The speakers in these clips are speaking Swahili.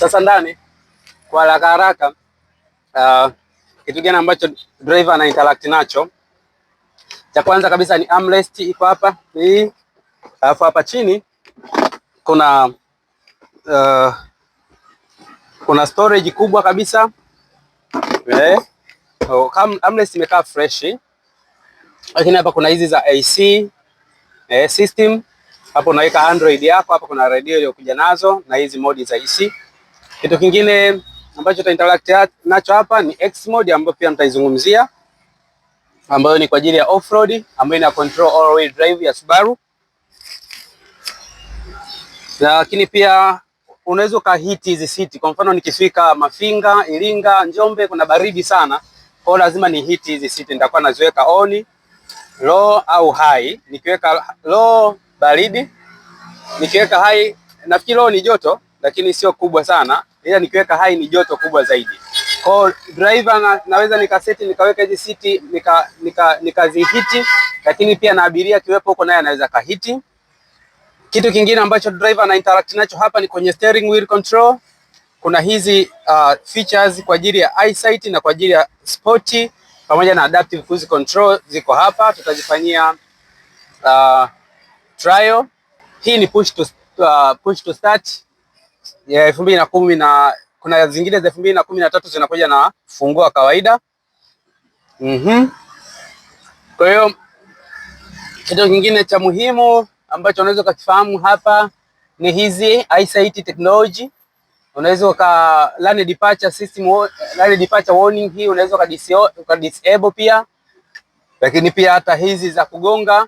Sasa ndani kwa haraka haraka, kitu gani ambacho driver ana interact nacho? Cha kwanza kabisa ni armrest iko hapa hii, alafu hapa chini kuna kuna storage kubwa kabisa armrest imekaa fresh, lakini hapa kuna hizi za AC system. Hapo unaweka Android yako, hapa kuna radio iliyokuja nazo na hizi modi za AC. Kitu kingine ambacho interact nacho hapa ni X mode ambayo pia nitaizungumzia, ambayo ni kwa ajili ya off-road, ambayo ina control all wheel drive ya Subaru. Lakini pia unaweza ukahiti hizi siti. Kwa mfano nikifika Mafinga, Iringa, Njombe kuna baridi sana, kwa lazima ni hiti hizi siti. Nitakuwa naziweka on, low au high. Nikiweka low baridi, nikiweka high, nafikiri low ni joto lakini sio kubwa sana, ila nikiweka high ni joto kubwa zaidi. Kwa driver naweza nikaseti nikaweka hizi siti nikazihiti, lakini pia na abiria kiwepo huko naye anaweza kahiti. Kitu kingine ambacho driver ana interact nacho hapa ni kwenye steering wheel control. Kuna hizi features kwa ajili ya eyesight na kwa ajili ya sport pamoja na adaptive cruise control ziko hapa, tutazifanyia trial. Hii ni push to start ya 2010 na kuna zingine za 2013 zinakuja na funguo kawaida. Kwa hiyo kitu kingine cha muhimu ambacho unaweza kukifahamu hapa ni hizi eyesight technology. Unaweza lane departure system, lane departure warning hii unaweza disable pia, lakini pia hata hizi za kugonga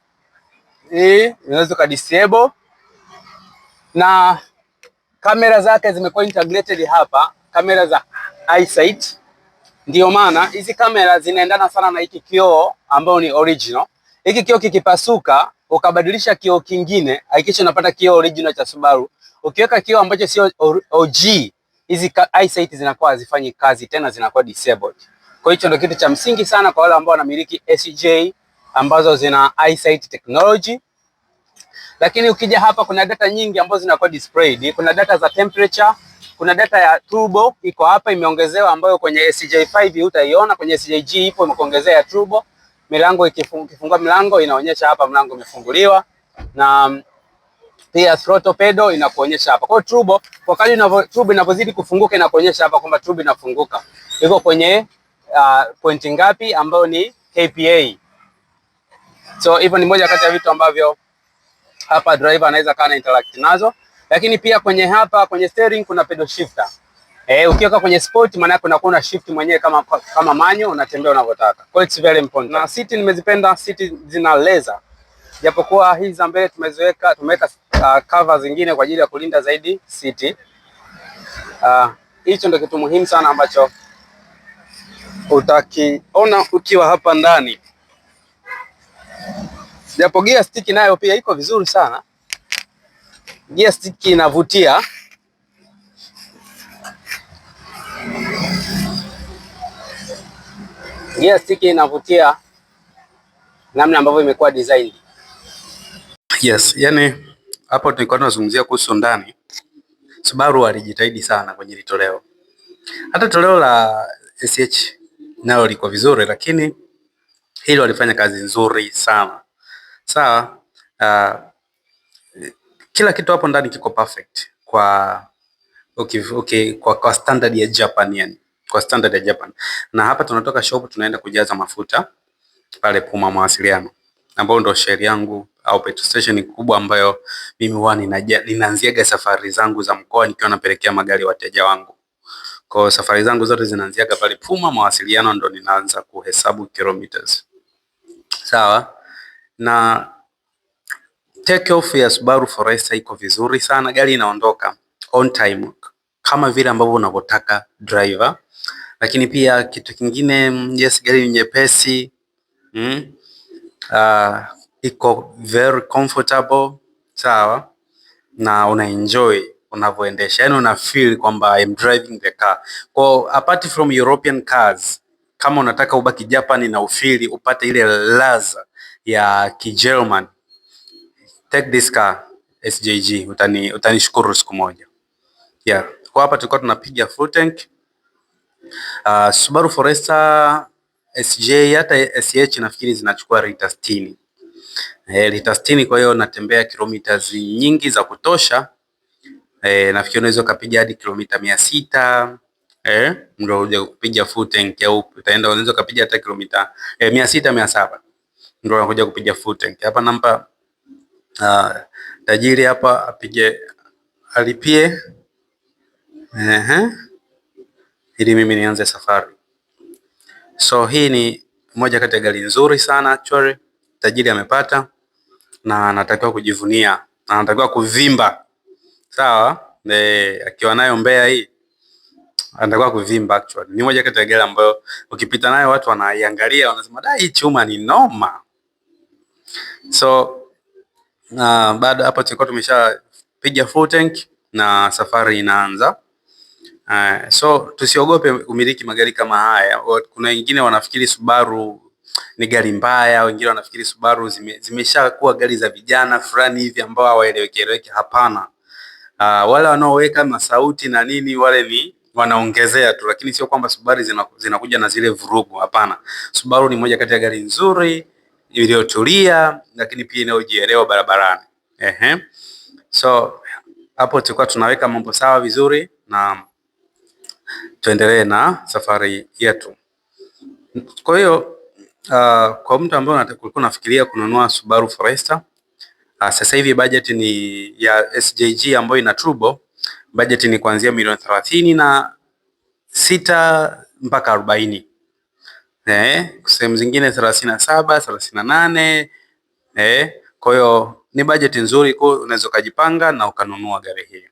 hii unaweza disable, na kamera zake zimekuwa integrated hapa, kamera za eyesight. Ndio maana hizi kamera zinaendana sana na hiki kioo ambao ni original. Hiki kioo kikipasuka ukabadilisha kioo kingine, hakikisha unapata kioo original cha Subaru. Ukiweka kioo ambacho sio OG, hizi eyesight zinakuwa hazifanyi kazi tena, zinakuwa disabled. Kwa hiyo ndio kitu cha msingi sana kwa wale ambao wanamiliki SJ ambazo zina eyesight technology. Lakini ukija hapa kuna data nyingi ambazo zinakuwa displayed. Kuna data za temperature, kuna data ya turbo iko hapa imeongezewa, ambayo kwenye SJ5 hutaiona, kwenye SJG ipo imeongezea turbo. Milango ikifungua milango inaonyesha hapa mlango umefunguliwa, na pia throttle pedal inakuonyesha hapa. Kwa turbo, kwa kadri turbo inavyozidi kufunguka inakuonyesha hapa kwamba turbo inafunguka. Iko kwenye point ngapi, ambayo ni kPa. So hivyo ni moja kati ya vitu ambavyo hapa driver anaweza kana interact nazo. Lakini pia kwenye steering kuna pedal shifter. Ukiweka kwenye sport maana yake unakuwa una shift mwenyewe kama manual, unatembea unavyotaka. Kwa it's very important. Na siti nimezipenda, siti zina leather. Japokuwa hizi za mbele tumeweka cover zingine kwa ajili ya kulinda zaidi siti. Hicho ndio kitu muhimu sana ambacho utakiona ukiwa hapa ndani. Japo gear stick nayo pia iko vizuri sana. Gear stick inavutia. Gear stick inavutia namna ambavyo imekuwa design. Yes, yani hapo tulikuwa tunazungumzia kuhusu ndani. Subaru alijitahidi sana kwenye toleo. Hata toleo la SH nalo liko vizuri, lakini hilo walifanya kazi nzuri sana. Sawa, kila kitu hapo ndani kiko perfect kwa kwa standard ya Japan, yani kwa standard ya Japan. Na hapa tunatoka shop tunaenda kujaza mafuta pale Puma Mawasiliano, ambao ndo share yangu au petrol station kubwa ambayo mimi huwa ninaanziaga safari zangu za mkoa nikiwa napelekea magari wateja wangu. Kwa safari zangu zote zinaanziaga pale Puma Mawasiliano, ndo ninaanza kuhesabu kilometers. Sawa, na take off ya Subaru Forester iko vizuri sana, gari inaondoka on time kama vile ambavyo unavyotaka driver. Lakini pia kitu kingine, yes, gari ni nyepesi, iko very comfortable, sawa, na una enjoy unavyoendesha, yani una feel kwamba I'm driving the car. Kwa apart from European cars, kama unataka ubaki Japan na ufili upate ile ladha ya Kijerman, take this car SJG, utanishukuru siku moja. Yeah. Kwa hapa tulikuwa tunapiga full tank. Subaru Forester SJ hata SH nafikiri zinachukua lita 60. Lita 60, kwa hiyo natembea kilomita nyingi za kutosha. Nafikiri unaweza kupiga hadi kilomita 600 ndio uje kupiga full tank, au utaenda unaweza kupiga hata kilomita 600 700 ndio unakuja kupiga full tank. Hapa nampa tajiri hapa apige alipie ili mimi nianze safari. So hii ni moja kati ya gari nzuri sana actually tajiri amepata, na anatakiwa kujivunia na anatakiwa kuvimba. Sawa, akiwa nayo Mbeya hii anatakiwa kuvimba actually. Ni moja kati ya gari ambayo ukipita nayo watu wanaiangalia wanasema da, hii chuma ni noma. So baada hapo tulikuwa tumeshapiga full tank na safari inaanza. So tusiogope umiliki magari kama haya. Kuna wengine wanafikiri Subaru ni gari mbaya, wengine wanafikiri Subaru zimeshakuwa gari za vijana fulani hivi ambao hawaeleweki. Hapana. Wale wanaoweka masauti na nini wale ni wanaongezea tu, lakini sio kwamba Subaru zinakuja na zile vurugu. Hapana. Subaru ni moja kati ya gari nzuri iliyotulia, lakini pia inayojielewa barabarani. So hapo tulikuwa tunaweka mambo sawa vizuri na tuendelee na safari yetu. Kwa hiyo kwa mtu ambaye ulikuwa unafikiria kununua Subaru Forester, sasa hivi budget ni ya SJG ambayo ina turbo, budget ni kuanzia milioni 36 mpaka 40. Sehemu zingine 37, 38. Kwa hiyo ni budget nzuri, kwa unaweza kujipanga na ukanunua gari hii.